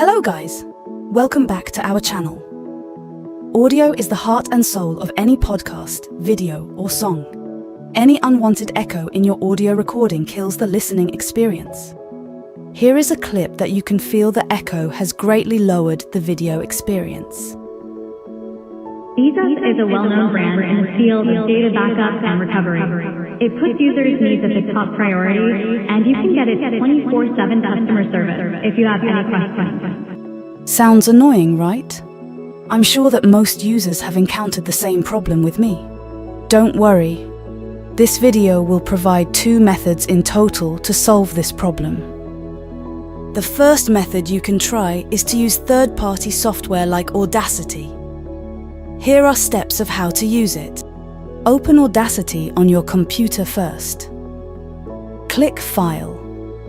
Hello guys, welcome back to our channel. Audio is the heart and soul of any podcast, video or song. Any unwanted echo in your audio recording kills the listening experience. Here is a clip that you can feel the echo has greatly lowered the video experience. EaseUS is a well-known brand in the field of data backup and recovery. It puts users' needs at the top priority, and you can get its 24/7 customer service if you have any questions. Sounds annoying, right? I'm sure that most users have encountered the same problem with me. Don't worry. This video will provide 2 methods in total to solve this problem. The first method you can try is to use third-party software like Audacity. Here are steps of how to use it. Open Audacity on your computer first. Click File,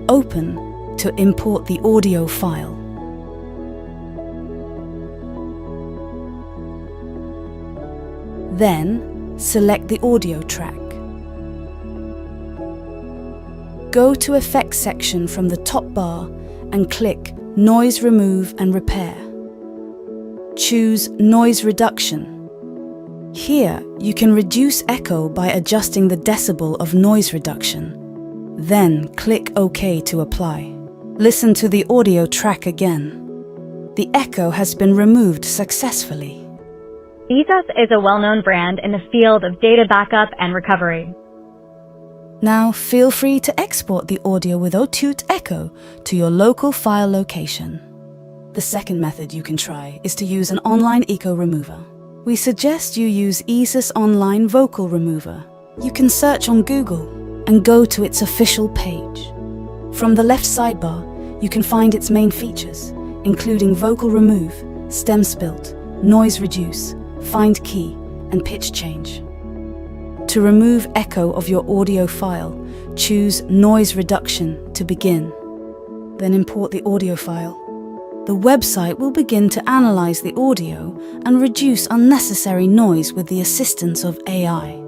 Open to import the audio file. Then, select the audio track. Go to Effects section from the top bar and click Noise Remove and Repair. Choose Noise Reduction. Here, you can reduce echo by adjusting the decibel of noise reduction. Then, click OK to apply. Listen to the audio track again. The echo has been removed successfully. EaseUS is a well-known brand in the field of data backup and recovery. Now, feel free to export the audio with Auto Echo to your local file location. The second method you can try is to use an online echo remover. We suggest you use EaseUS Online Vocal Remover. You can search on Google and go to its official page. From the left sidebar, you can find its main features, including vocal remove, stem split, noise reduce, find key, and pitch change. To remove echo of your audio file, choose Noise Reduction to begin. Then import the audio file. The website will begin to analyze the audio and reduce unnecessary noise with the assistance of AI.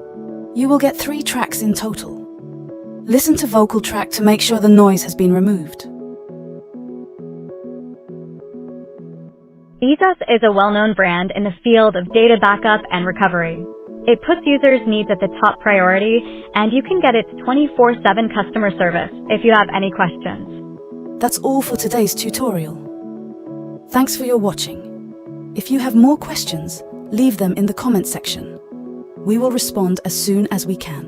You will get 3 tracks in total. Listen to vocal track to make sure the noise has been removed. EaseUS is a well-known brand in the field of data backup and recovery. It puts users' needs at the top priority, and you can get its 24/7 customer service if you have any questions. That's all for today's tutorial. Thanks for your watching. If you have more questions, leave them in the comment section. We will respond as soon as we can.